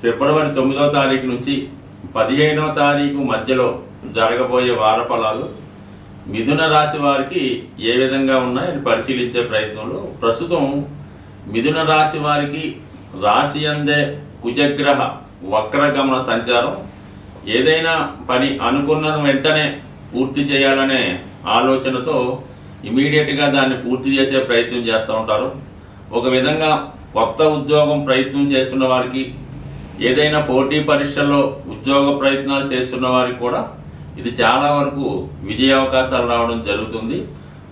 ఫిబ్రవరి 9వ తారీఖు నుంచి 15వ తారీఖు మధ్యలో జరగబోయే వార ఫలాలు మిథున రాశి వారికి ఏ విధంగా ఉన్నాయని పరిశీలించే ప్రయత్నంలో ప్రస్తుతం మిథున రాశి వారికి రాశి అందే కుజగ్రహ వక్రగమన సంచారం ఏదైనా పని అనుకున్న వెంటనే పూర్తి చేయాలనే ఆలోచనతో ఇమీడియట్గా దాన్ని పూర్తి చేసే ప్రయత్నం చేస్తూ ఉంటారు. ఒక విధంగా కొత్త ఉద్యోగం ప్రయత్నం చేస్తున్న వారికి, ఏదైనా పోటీ పరీక్షల్లో ఉద్యోగ ప్రయత్నాలు చేస్తున్న వారికి కూడా ఇది చాలా వరకు విజయ అవకాశాలు రావడం జరుగుతుంది.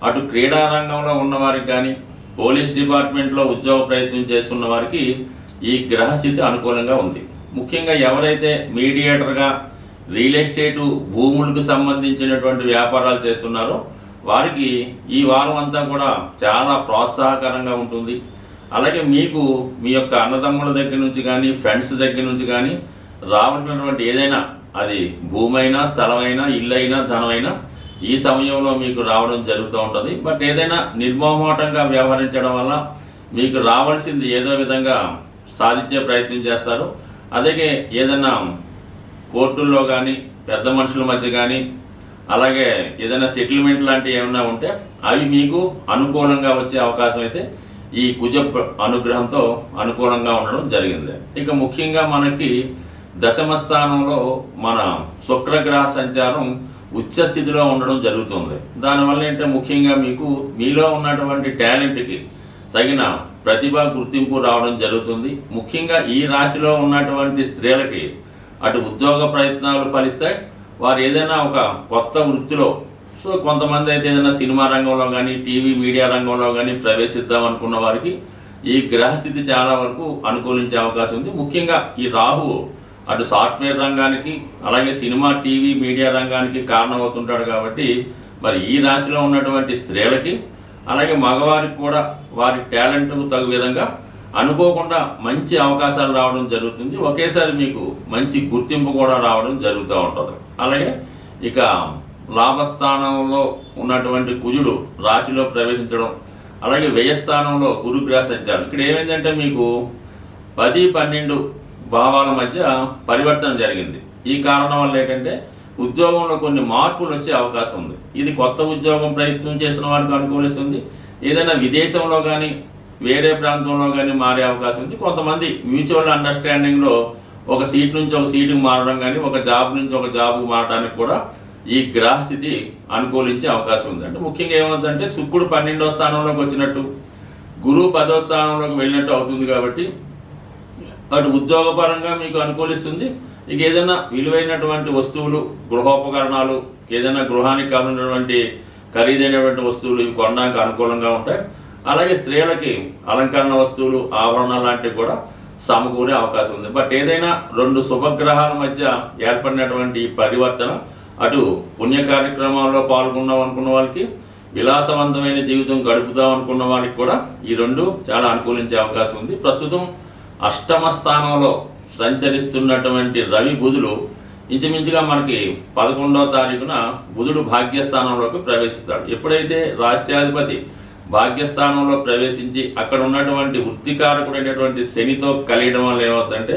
అటు క్రీడా రంగంలో ఉన్నవారికి కానీ, పోలీస్ డిపార్ట్మెంట్లో ఉద్యోగ ప్రయత్నం చేస్తున్న వారికి ఈ గ్రహస్థితి అనుకూలంగా ఉంది. ముఖ్యంగా ఎవరైతే మీడియేటర్గా రియల్ ఎస్టేటు భూములకు సంబంధించినటువంటి వ్యాపారాలు చేస్తున్నారో వారికి ఈ వారం అంతా కూడా చాలా ప్రోత్సాహకరంగా ఉంటుంది. అలాగే మీకు మీ యొక్క అన్నదమ్ముల దగ్గర నుంచి కానీ, ఫ్రెండ్స్ దగ్గర నుంచి కానీ రావాల్సినటువంటి ఏదైనా, అది భూమైనా, స్థలమైనా, ఇల్లైనా, ధనమైనా ఈ సమయంలో మీకు రావడం జరుగుతూ ఉంటుంది. బట్ ఏదైనా నిర్మోహమాటంగా వ్యవహరించడం వల్ల మీకు రావాల్సింది ఏదో విధంగా సాధించే ప్రయత్నం చేస్తారు. అలాగే ఏదైనా కోర్టుల్లో కానీ, పెద్ద మనుషుల మధ్య కానీ, అలాగే ఏదైనా సెటిల్మెంట్ లాంటివి ఏమైనా ఉంటే అవి మీకు అనుకూలంగా వచ్చే అవకాశం అయితే ఈ కుజ అనుగ్రహంతో అనుకూలంగా ఉండడం జరిగింది. ఇక ముఖ్యంగా మనకి దశమ స్థానంలో మన శుక్రగ్రహ సంచారం ఉచ్చ స్థితిలో ఉండడం జరుగుతుంది. దానివల్ల ఏంటంటే ముఖ్యంగా మీకు మీలో ఉన్నటువంటి టాలెంట్కి తగిన ప్రతిభ, గుర్తింపు రావడం జరుగుతుంది. ముఖ్యంగా ఈ రాశిలో ఉన్నటువంటి స్త్రీలకి అటు ఉద్యోగ ప్రయత్నాలు ఫలిస్తాయి. వారు ఏదైనా ఒక కొత్త వృత్తిలో, సో కొంతమంది అయితే ఏదైనా సినిమా రంగంలో కానీ, టీవీ మీడియా రంగంలో కానీ ప్రవేశిద్దాం అనుకున్న వారికి ఈ గ్రహస్థితి చాలా వరకు అనుకూలించే అవకాశం ఉంది. ముఖ్యంగా ఈ రాహు అటు సాఫ్ట్వేర్ రంగానికి, అలాగే సినిమా, టీవీ, మీడియా రంగానికి కారణమవుతుంటాడు. కాబట్టి మరి ఈ రాశిలో ఉన్నటువంటి స్త్రీలకి, అలాగే మగవారికి కూడా వారి టాలెంట్కు తగు విధంగా అనుకోకుండా మంచి అవకాశాలు రావడం జరుగుతుంది. ఒకేసారి మీకు మంచి గుర్తింపు కూడా రావడం జరుగుతూ ఉంటుంది. అలాగే ఇక లాభస్థానంలో ఉన్నటువంటి కుజుడు రాశిలో ప్రవేశించడం, అలాగే వ్యయస్థానంలో గురుగ్రహ సంచారం. ఇక్కడ ఏమైందంటే మీకు 10, 12 భావాల మధ్య పరివర్తన జరిగింది. ఈ కారణం వల్ల ఏంటంటే ఉద్యోగంలో కొన్ని మార్పులు వచ్చే అవకాశం ఉంది. ఇది కొత్త ఉద్యోగం ప్రయత్నం చేసిన వారికి అనుకూలిస్తుంది. ఏదైనా విదేశంలో కానీ, వేరే ప్రాంతంలో కానీ మారే అవకాశం ఉంది. కొంతమంది మ్యూచువల్ అండర్స్టాండింగ్లో ఒక సీట్ నుంచి ఒక సీటుకు మారడం కానీ, ఒక జాబ్ నుంచి ఒక జాబ్కు మారడానికి కూడా ఈ గ్రహస్థితి అనుకూలించే అవకాశం ఉంది. అంటే ముఖ్యంగా ఏమవుతుందంటే శుక్రుడు 12వ స్థానంలోకి వచ్చినట్టు, గురువు 10వ స్థానంలోకి వెళ్ళినట్టు అవుతుంది. కాబట్టి అటు ఉద్యోగపరంగా మీకు అనుకూలిస్తుంది. ఇక ఏదైనా విలువైనటువంటి వస్తువులు, గృహోపకరణాలు, ఏదైనా గృహానికి కావాల్సినటువంటి ఖరీదైనటువంటి వస్తువులు ఇవి కొనడానికి అనుకూలంగా ఉంటాయి. అలాగే స్త్రీలకి అలంకరణ వస్తువులు, ఆభరణాలు లాంటివి కూడా సమకూరే అవకాశం ఉంది. బట్ ఏదైనా 2 శుభగ్రహాల మధ్య ఏర్పడినటువంటి ఈ పరివర్తన అటు పుణ్య కార్యక్రమాల్లో పాల్గొన్నాం అనుకున్న వాళ్ళకి, విలాసవంతమైన జీవితం గడుపుదాం అనుకున్న వాళ్ళకి కూడా ఈ 2 చాలా అనుకూలించే అవకాశం ఉంది. ప్రస్తుతం అష్టమ స్థానంలో సంచరిస్తున్నటువంటి రవి, బుధుడు ఇంచుమించుగా మనకి 11వ తారీఖున బుధుడు భాగ్యస్థానంలోకి ప్రవేశిస్తాడు. ఎప్పుడైతే రాశ్యాధిపతి భాగ్యస్థానంలో ప్రవేశించి అక్కడ ఉన్నటువంటి వృత్తికారకుడైనటువంటి శనితో కలియడం వల్ల ఏమవుతుందంటే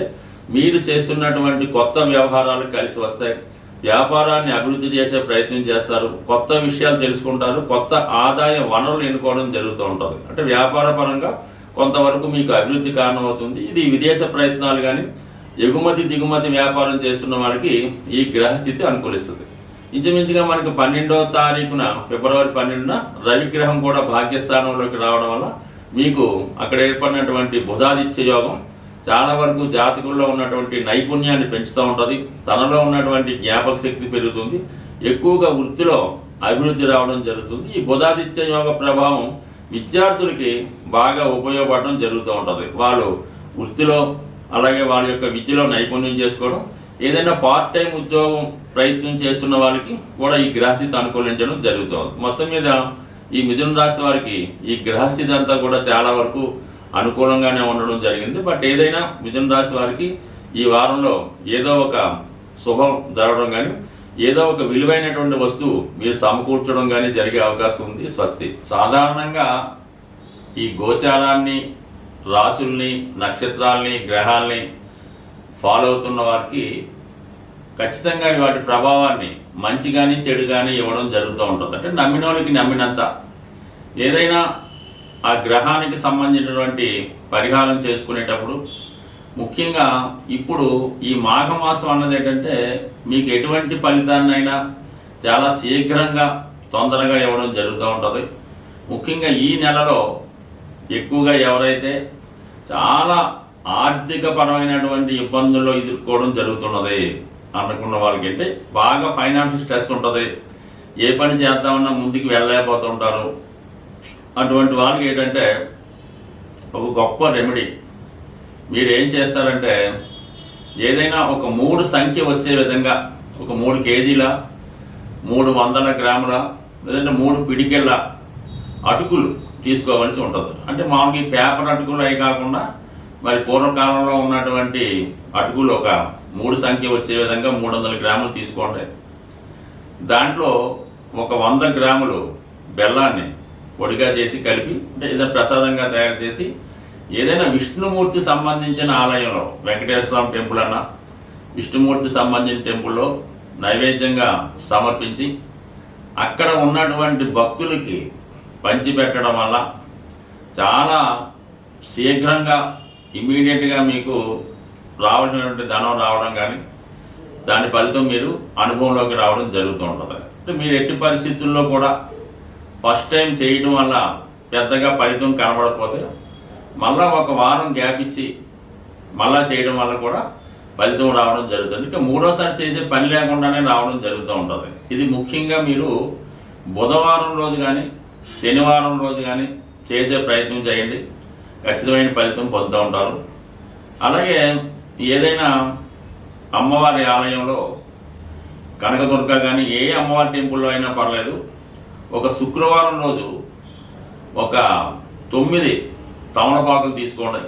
మీరు చేస్తున్నటువంటి కొత్త వ్యవహారాలు కలిసి వస్తాయి. వ్యాపారాన్ని అభివృద్ధి చేసే ప్రయత్నం చేస్తారు. కొత్త విషయాలు తెలుసుకుంటారు. కొత్త ఆదాయ వనరులు ఎన్నుకోవడం జరుగుతూ ఉంటుంది. అంటే వ్యాపార పరంగా కొంతవరకు మీకు అభివృద్ధి కారణమవుతుంది. ఇది విదేశ ప్రయత్నాలు కానీ, ఎగుమతి దిగుమతి వ్యాపారం చేస్తున్న వారికి ఈ గ్రహస్థితి అనుకూలిస్తుంది. ఇంచుమించుగా మనకు 12వ తారీఖున ఫిబ్రవరి 12న రవిగ్రహం కూడా భాగ్యస్థానంలోకి రావడం వల్ల మీకు అక్కడ ఏర్పడినటువంటి బుధాదిత్య యోగం చాలా వరకు జాతకుల్లో ఉన్నటువంటి నైపుణ్యాన్ని పెంచుతూ ఉంటుంది. తనలో ఉన్నటువంటి జ్ఞాపక శక్తి పెరుగుతుంది. ఎక్కువగా వృత్తిలో అభివృద్ధి రావడం జరుగుతుంది. ఈ బుధాదిత్య యోగ ప్రభావం విద్యార్థులకి బాగా ఉపయోగపడడం జరుగుతూ ఉంటుంది. వాళ్ళు వృత్తిలో, అలాగే వాళ్ళ యొక్క విద్యలో నైపుణ్యం చేసుకోవడం, ఏదైనా పార్ట్ టైం ఉద్యోగం ప్రయత్నం చేస్తున్న వాళ్ళకి కూడా ఈ గ్రహస్థితి అనుకూలించడం జరుగుతుంది. మొత్తం మీద ఈ మిథున రాశి వారికి ఈ గ్రహస్థితి అంతా కూడా చాలా వరకు అనుకూలంగానే ఉండడం జరిగింది. బట్ ఏదైనా మిథున రాశి వారికి ఈ వారంలో ఏదో ఒక శుభం జరగడం కానీ, ఏదో ఒక విలువైనటువంటి వస్తువు మీరు సమకూర్చడం కానీ జరిగే అవకాశం ఉంది. స్వస్తి. సాధారణంగా ఈ గోచారాన్ని, రాశుల్ని, నక్షత్రాల్ని, గ్రహాల్ని ఫాలో అవుతున్న వారికి ఖచ్చితంగా వాటి ప్రభావాన్ని మంచి కానీ చెడు కానీ ఇవ్వడం జరుగుతూ ఉంటుంది. అంటే నమ్మిన వాళ్ళకి నమ్మినంత. ఏదైనా ఆ గ్రహానికి సంబంధించినటువంటి పరిహారం చేసుకునేటప్పుడు ముఖ్యంగా ఇప్పుడు ఈ మాఘమాసం అన్నది ఏంటంటే మీకు ఎటువంటి ఫలితాన్నైనా చాలా శీఘ్రంగా తొందరగా ఇవ్వడం జరుగుతూ ఉంటుంది. ముఖ్యంగా ఈ నెలలో ఎక్కువగా ఎవరైతే చాలా ఆర్థికపరమైనటువంటి ఇబ్బందుల్లో ఎదుర్కోవడం జరుగుతున్నది అనుకున్న వాళ్ళకి అంటే బాగా ఫైనాన్షియల్ స్ట్రెస్ ఉంటుంది, ఏ పని చేద్దామన్నా ముందుకు వెళ్ళలేకపోతుంటారు. అటువంటి వాళ్ళకి ఏంటంటే ఒక గొప్ప రెమెడీ మీరు ఏం చేస్తారంటే ఏదైనా ఒక 3 సంఖ్య వచ్చే విధంగా ఒక 3 కేజీల 300 గ్రాముల లేదంటే 3 పిడికెళ్ళ అటుకులు తీసుకోవాల్సి ఉంటుంది. అంటే మామూలుగా ఈ పేపర్ అటుకులు అవి కాకుండా మరి పూర్వకాలంలో ఉన్నటువంటి అటుకులు ఒక 3 సంఖ్య వచ్చే విధంగా 300 గ్రాములు తీసుకోండి. దాంట్లో ఒక 100 గ్రాములు బెల్లాన్ని పొడిగా చేసి కలిపి అంటే ఏదైనా ప్రసాదంగా తయారు చేసి ఏదైనా విష్ణుమూర్తి సంబంధించిన ఆలయంలో వెంకటేశ్వర స్వామి టెంపుల్ అన్నా విష్ణుమూర్తి సంబంధించిన టెంపుల్లో నైవేద్యంగా సమర్పించి అక్కడ ఉన్నటువంటి భక్తులకి పంచిపెట్టడం వల్ల చాలా శీఘ్రంగా ఇమీడియట్గా మీకు రావాల్సినటువంటి ధనం రావడం కానీ దాని ఫలితం మీరు అనుభవంలోకి రావడం జరుగుతూ ఉంటుంది. అంటే మీరు ఎట్టి పరిస్థితుల్లో కూడా ఫస్ట్ టైం చేయడం వల్ల పెద్దగా ఫలితం కనబడకపోతే మళ్ళీ ఒక వారం గ్యాప్ ఇచ్చి మళ్ళీ చేయడం వల్ల కూడా ఫలితం రావడం జరుగుతుంది. ఇంకా మూడోసారి చేసే పని లేకుండానే రావడం జరుగుతూ ఉంటుంది. ఇది ముఖ్యంగా మీరు బుధవారం రోజు కానీ శనివారం రోజు కానీ చేసే ప్రయత్నం చేయండి, ఖచ్చితమైన ఫలితం పొందుతూ ఉంటారు. అలాగే ఏదైనా అమ్మవారి ఆలయంలో కనకదుర్గ కానీ ఏ అమ్మవారి టెంపుల్లో అయినా పర్లేదు, ఒక శుక్రవారం రోజు ఒక 9 తమలపాకులు తీసుకోండి.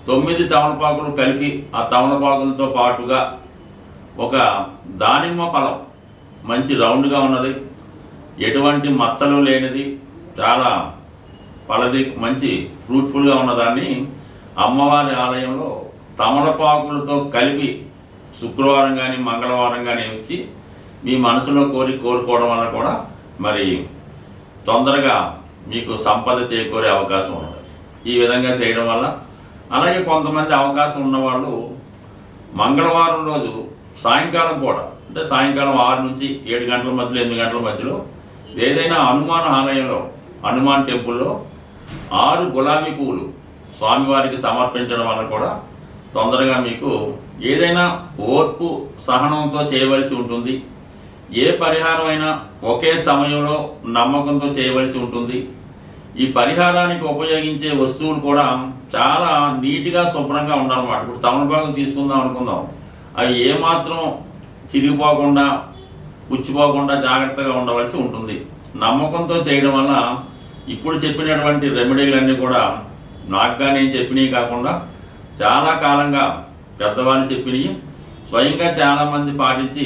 9 తమలపాకులు కలిపి ఆ తమలపాకులతో పాటుగా ఒక దానిమ్మ ఫలం మంచి రౌండ్గా ఉన్నది, ఎటువంటి మచ్చలు లేనిది, చాలా పలది మంచి ఫ్రూట్ఫుల్గా ఉన్నదాన్ని అమ్మవారి ఆలయంలో తమలపాకులతో కలిపి శుక్రవారం కానీ మంగళవారం కానీ ఇచ్చి మీ మనసులో కోరుకోవడం వల్ల కూడా మరి తొందరగా మీకు సంపద చేకూరే అవకాశం ఉన్నది. ఈ విధంగా చేయడం వల్ల అలాగే కొంతమంది అవకాశం ఉన్నవాళ్ళు మంగళవారం రోజు సాయంకాలం పూట అంటే సాయంకాలం 6 నుంచి 7 గంటల మధ్యలో 8 గంటల మధ్యలో ఏదైనా హనుమాన్ ఆలయంలో హనుమాన్ టెంపుల్లో 6 గులాబీ పువ్వులు స్వామివారికి సమర్పించడం వల్ల కూడా తొందరగా మీకు ఏదైనా ఓర్పు సహనంతో చేయవలసి ఉంటుంది. ఏ పరిహారం అయినా ఒకే సమయంలో నమ్మకంతో చేయవలసి ఉంటుంది. ఈ పరిహారానికి ఉపయోగించే వస్తువులు కూడా చాలా నీట్గా శుభ్రంగా ఉండాలన్నమాట. ఇప్పుడు తమలపాకు తీసుకుందాం అనుకుందాం, అవి ఏమాత్రం చిరిగిపోకుండా పుచ్చిపోకుండా జాగ్రత్తగా ఉండవలసి ఉంటుంది. నమ్మకంతో చేయడం వల్ల ఇప్పుడు చెప్పినటువంటి రెమెడీలన్నీ కూడా నాకుగా నేను చెప్పినవి కాకుండా చాలా కాలంగా పెద్దవాళ్ళు చెప్పినవి స్వయంగా చాలామంది పాటించి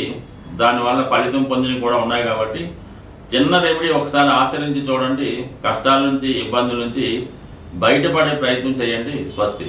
దానివల్ల ఫలితం పొందినవి కూడా ఉన్నాయి. కాబట్టి చిన్న రెమెడీ ఒకసారి ఆచరించి చూడండి, కష్టాల నుంచి ఇబ్బందుల నుంచి బయటపడే ప్రయత్నం చేయండి. స్వస్తి.